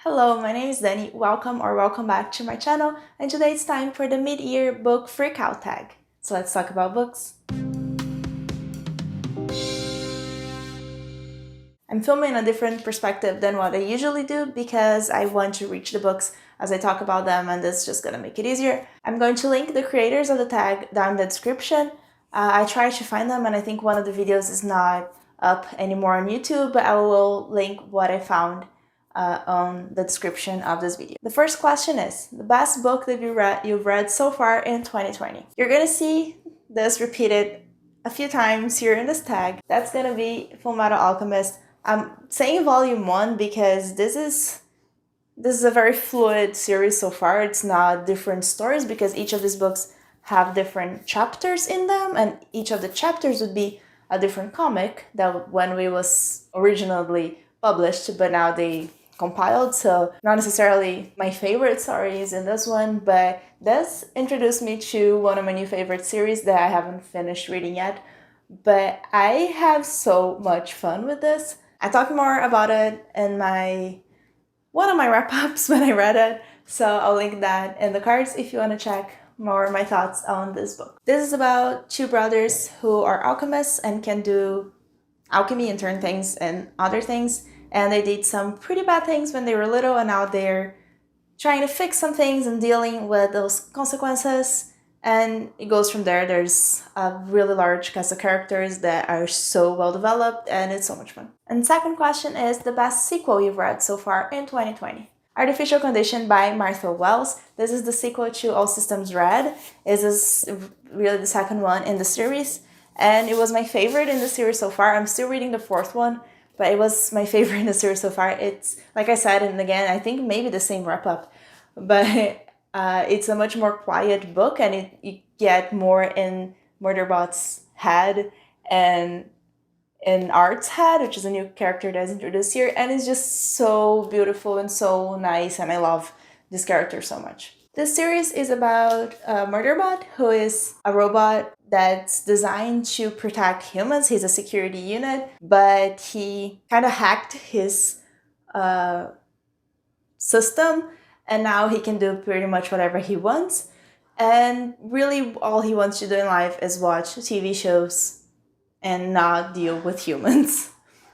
Hello, my name is Dani. Welcome back to my channel, and today it's time for the mid-year book freakout tag. So let's talk about books. I'm filming a different perspective than what I usually do because I want to reach the books as I talk about them, and this is just gonna make it easier. I'm going to link the creators of the tag down in the description. I tried to find them, and I think one of the videos is not up anymore on YouTube, but I will link what I found on the description of this video. The first question is, the best book that you've read so far in 2020. You're gonna see this repeated a few times here in this tag. That's gonna be Fullmetal Alchemist. I'm saying volume 1 because this is a very fluid series so far. It's not different stories because each of these books have different chapters in them, and each of the chapters would be a different comic that when we was originally published, but now they compiled, so not necessarily my favorite stories in this one, but this introduced me to one of my new favorite series that I haven't finished reading yet, but I have so much fun with this. I talked more about it in one of my wrap-ups when I read it, so I'll link that in the cards if you want to check more of my thoughts on this book. This is about two brothers who are alchemists and can do alchemy and turn things and other things, and they did some pretty bad things when they were little, and now they're trying to fix some things and dealing with those consequences, and it goes from there. There's a really large cast of characters that are so well developed, and it's so much fun. And second question is the best sequel you've read so far in 2020. Artificial Condition by Martha Wells. This is the sequel to All Systems Red. This is really the second one in the series, and it was my favorite in the series so far. I'm still reading the fourth one, but it was my favorite in the series so far. It's, like I said, and again, I think maybe the same wrap-up, but it's a much more quiet book, and you get more in Murderbot's head and in Art's head, which is a new character that's introduced here, and it's just so beautiful and so nice, and I love this character so much. This series is about Murderbot, who is a robot that's designed to protect humans. He's a security unit, but he kind of hacked his system, and now he can do pretty much whatever he wants. And really all he wants to do in life is watch TV shows and not deal with humans.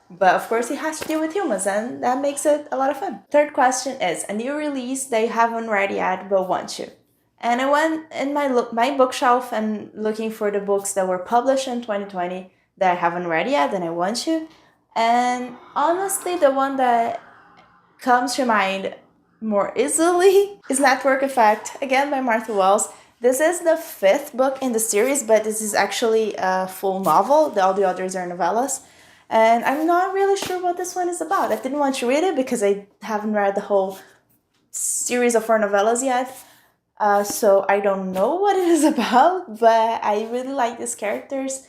But of course he has to deal with humans, and that makes it a lot of fun. Third question is a new release that you haven't read yet but want to. And I went in my bookshelf and looking for the books that were published in 2020 that I haven't read yet and I want to. And honestly, the one that comes to mind more easily is Network Effect, again by Martha Wells. This is the fifth book in the series, but this is actually a full novel. All the others are novellas. And I'm not really sure what this one is about. I didn't want to read it because I haven't read the whole series of 4 novellas yet. So I don't know what it is about, but I really like these characters.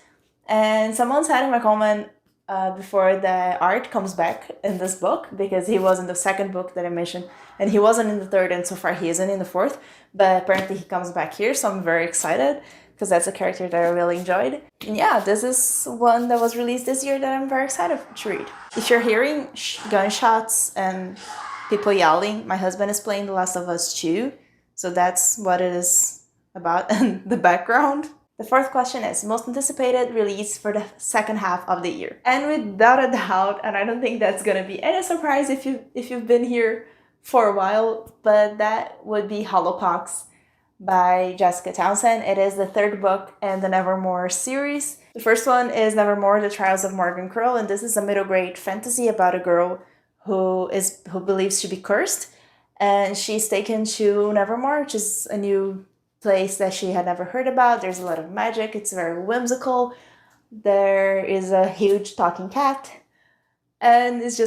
And someone said in my comment before that Art comes back in this book, because he was in the second book that I mentioned, and he wasn't in the third, and so far he isn't in the fourth, but apparently he comes back here, so I'm very excited because that's a character that I really enjoyed. And yeah, this is one that was released this year that I'm very excited to read. If you're hearing gunshots and people yelling, my husband is playing The Last of Us 2, so that's what it is about in the background. The fourth question is most anticipated release for the second half of the year. And without a doubt, and I don't think that's gonna be any surprise if you've been here for a while, but that would be Hollowpox by Jessica Townsend. It is the third book in the Nevermore series. The first one is Nevermore, The Trials of Morgan Crow, and this is a middle grade fantasy about a girl who believes to be cursed, and she's taken to Nevermore, which is a new place that she had never heard about. There's a lot of magic. It's very whimsical. There is a huge talking cat, and it's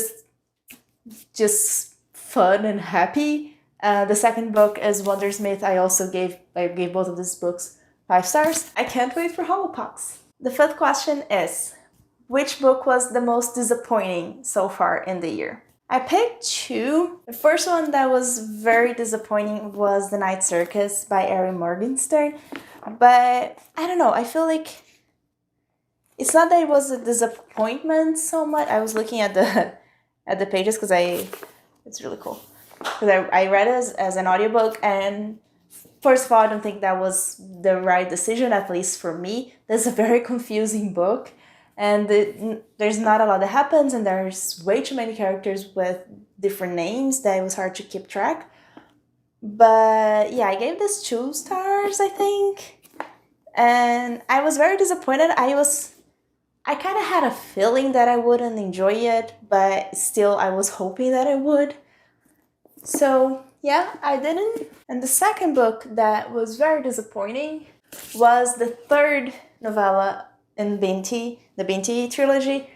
just fun and happy. The second book is Wondersmith. I gave both of these books 5 stars. I can't wait for Hollowpox. The fifth question is, which book was the most disappointing so far in the year? I picked 2. The first one that was very disappointing was The Night Circus by Erin Morgenstern, but I don't know, I feel like it's not that it was a disappointment so much. I was looking at the pages because it's really cool. because I read it as an audiobook, and first of all, I don't think that was the right decision, at least for me. That's a very confusing book, and there's not a lot that happens, and there's way too many characters with different names that it was hard to keep track. But yeah, I gave this 2 stars, I think. And I was very disappointed. I kind of had a feeling that I wouldn't enjoy it, but still I was hoping that I would. So yeah, I didn't. And the second book that was very disappointing was the third novella in Binti, the Binti trilogy.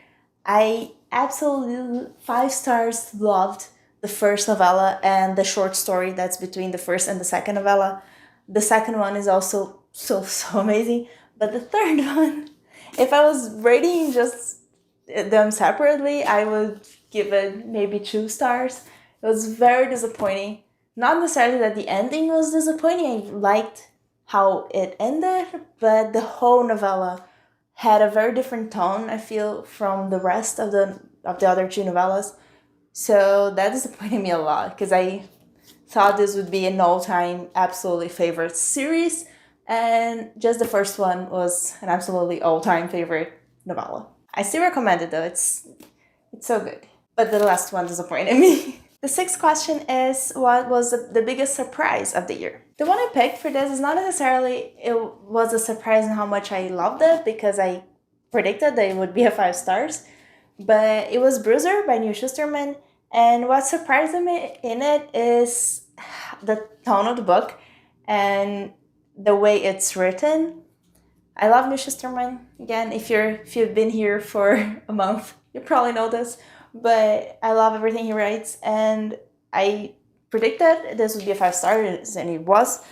I absolutely 5 stars loved the first novella and the short story that's between the first and the second novella. The second one is also so amazing, but the third one, if I was rating just them separately, I would give it maybe 2 stars. It was very disappointing. Not necessarily that the ending was disappointing. I liked how it ended, but the whole novella had a very different tone, I feel, from the rest of the other 2 novellas. So that disappointed me a lot, because I thought this would be an all-time absolutely favorite series, and just the first one was an absolutely all-time favorite novella. I still recommend it though, it's so good. But the last one disappointed me. The 6th question is, what was the biggest surprise of the year? The one I picked for this is not necessarily it was a surprise in how much I loved it, because I predicted that it would be a 5 stars, but it was Bruiser by Neil Shusterman, and what surprised me in it is the tone of the book and the way it's written. I love Neil Shusterman. Again, if you've been here for a month, you probably know this, but I love everything he writes, and I predicted this would be a 5 stars, and it was.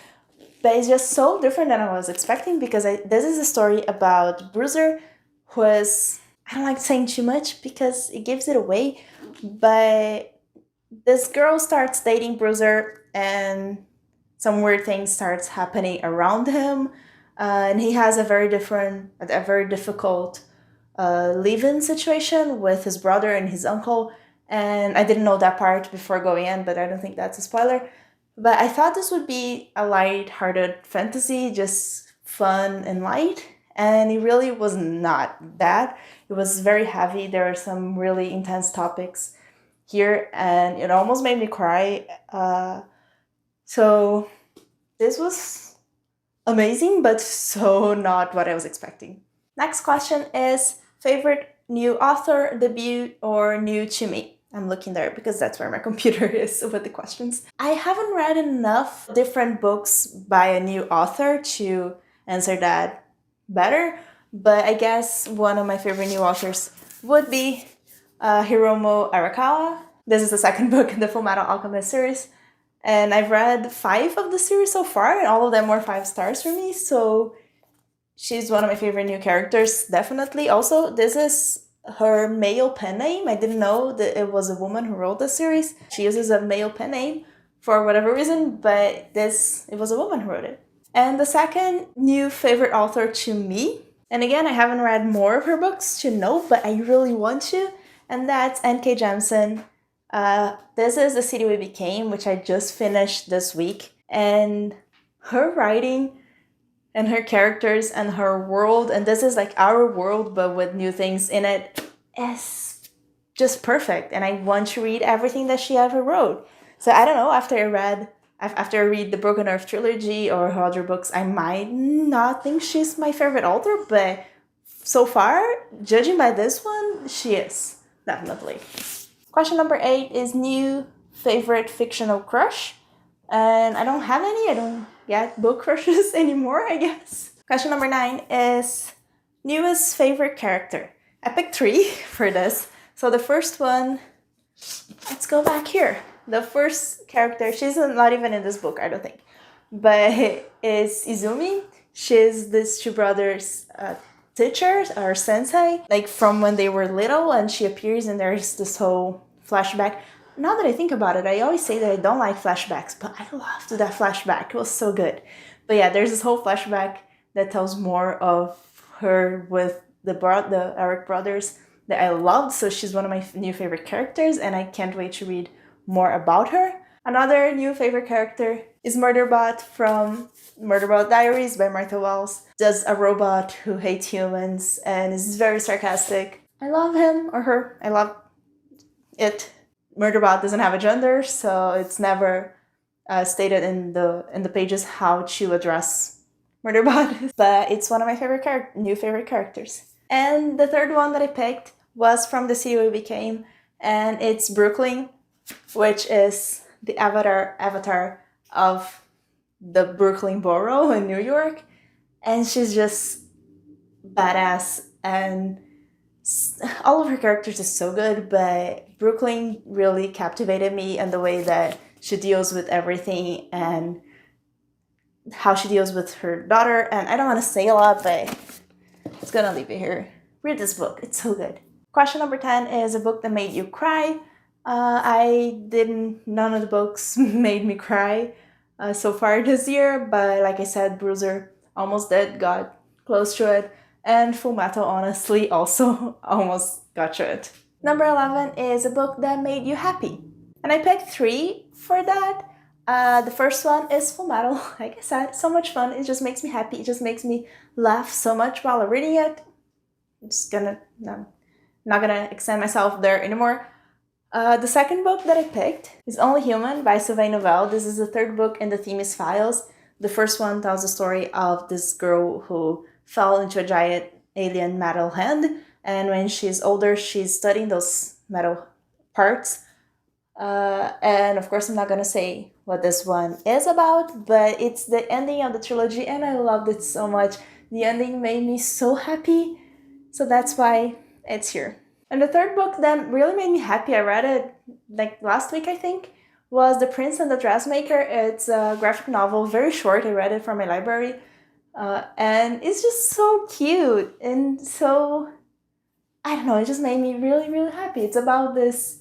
But it's just so different than I was expecting, because this is a story about Bruiser, who is, I don't like saying too much because it gives it away, but this girl starts dating Bruiser, and some weird things starts happening around him, and he has a very difficult live-in situation with his brother and his uncle. And I didn't know that part before going in, but I don't think that's a spoiler. But I thought this would be a light-hearted fantasy, just fun and light, and it really was not that. It was very heavy. There are some really intense topics here, and it almost made me cry. So this was amazing, but so not what I was expecting. Next question is favorite new author, debut, or new to me? I'm looking there because that's where my computer is with the questions. I haven't read enough different books by a new author to answer that better, but I guess one of my favorite new authors would be Hiromu Arakawa. This is the second book in the Fullmetal Alchemist series, and I've read 5 of the series so far, and all of them were 5 stars for me, so she's one of my favorite new characters, definitely. Also, this is her male pen name. I didn't know that it was a woman who wrote this series. She uses a male pen name for whatever reason, but it was a woman who wrote it. And the second new favorite author to me, and again, I haven't read more of her books to know, but I really want to, and that's N.K. Jemisin. This is The City We Became, which I just finished this week, and her writing and her characters and her world, and this is like our world but with new things in it, is just perfect, and I want to read everything that she ever wrote. So I don't know, after I read the Broken Earth trilogy or her other books, I might not think she's my favorite author, but so far, judging by this one, she is, definitely. Question number 8 is new favorite fictional crush. And I don't have any. I don't get book crushes anymore, I guess. Question number 9 is newest favorite character. I picked 3 for this. So the first one, let's go back here. The first character, she's not even in this book, I don't think, but is Izumi. She's these 2 brothers' teacher or sensei, like from when they were little, and she appears and there's this whole flashback. Now that I think about it, I always say that I don't like flashbacks, but I loved that flashback. It was so good. But yeah, there's this whole flashback that tells more of her with the Eric brothers that I loved. So she's one of my new favorite characters, and I can't wait to read more about her. Another new favorite character is Murderbot from Murderbot Diaries by Martha Wells. Just a robot who hates humans and is very sarcastic. I love him or her. I love it. Murderbot doesn't have a gender, so it's never stated in the pages how to address Murderbot. But it's one of my new favorite characters. And the third one that I picked was from the city we became, and it's Brooklyn, which is the avatar of the Brooklyn borough in New York. And she's just badass, and all of her characters are so good, but Brooklyn really captivated me in the way that she deals with everything and how she deals with her daughter. And I don't want to say a lot, but it's gonna leave it here. Read this book, it's so good. Question number 10 is a book that made you cry. None of the books made me cry so far this year, but like I said, Bruiser almost did, got close to it, and Full Metal honestly also almost got to it. Number 11 is a book that made you happy. And I picked 3 for that. The first one is Full Metal. Like I said, so much fun. It just makes me happy. It just makes me laugh so much while reading it. I'm not gonna extend myself there anymore. The second book that I picked is Only Human by Sylvain Novelle. This is the third book in the Themis Files. The first one tells the story of this girl who fell into a giant alien metal hand, and when she's older, she's studying those metal parts. And of course, I'm not gonna say what this one is about, but it's the ending of the trilogy, and I loved it so much. The ending made me so happy, so that's why it's here. And the third book that really made me happy, I read it like last week, I think, was The Prince and the Dressmaker. It's a graphic novel, very short. I read it from my library. And it's just so cute and so, I don't know, it just made me really, really happy. It's about this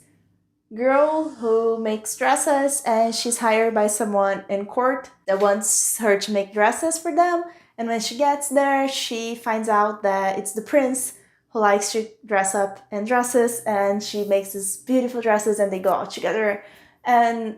girl who makes dresses, and she's hired by someone in court that wants her to make dresses for them. And when she gets there, she finds out that it's the prince who likes to dress up in dresses, and she makes these beautiful dresses and they go out together. And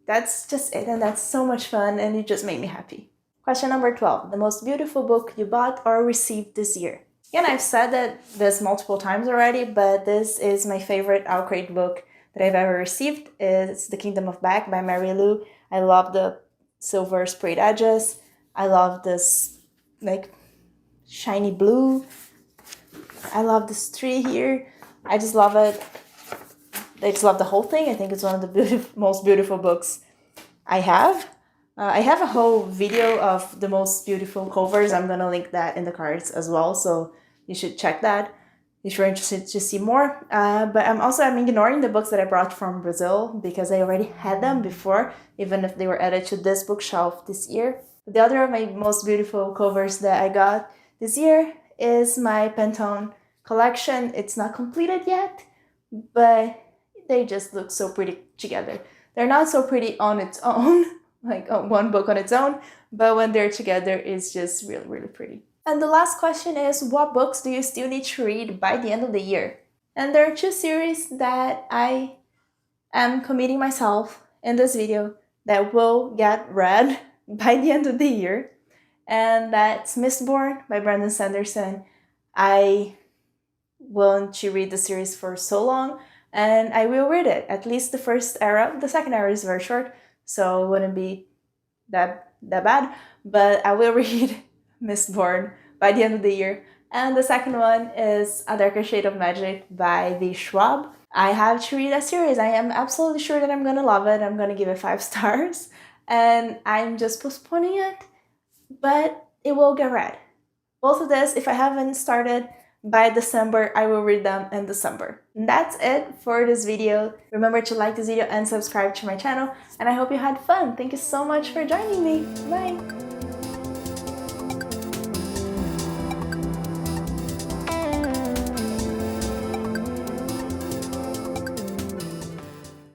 that's just it, and that's so much fun, and it just made me happy. Question number 12, the most beautiful book you bought or received this year. Again, I've said this multiple times already, but this is my favorite Outcrate book that I've ever received. It's The Kingdom of Back by Mary Lou. I love the silver sprayed edges. I love this like shiny blue. I love this tree here. I just love it. I just love the whole thing. I think it's one of the most beautiful books I have. I have a whole video of the most beautiful covers. I'm gonna link that in the cards as well, so you should check that if you're interested to see more. But I'm ignoring the books that I brought from Brazil because I already had them before, even if they were added to this bookshelf this year. The other of my most beautiful covers that I got this year is my Pantone collection. It's not completed yet, but they just look so pretty together. They're not so pretty on its own, like one book on its own, but when they're together, it's just really, really pretty. And the last question is, what books do you still need to read by the end of the year? And there are 2 series that I am committing myself in this video that will get read by the end of the year. And that's Mistborn by Brandon Sanderson. I want to read the series for so long, and I will read it, at least the first era. The second era is very short, so it wouldn't be that bad, but I will read Mistborn by the end of the year. And the second one is A Darker Shade of Magic by V. Schwab. I have to read that series. I am absolutely sure that I'm gonna love it. I'm gonna give it 5 stars, and I'm just postponing it, but it will get read. Both of this, if I haven't started by December, I will read them in December. And that's it for this video. Remember to like this video and subscribe to my channel, and I hope you had fun. Thank you so much for joining me. Bye!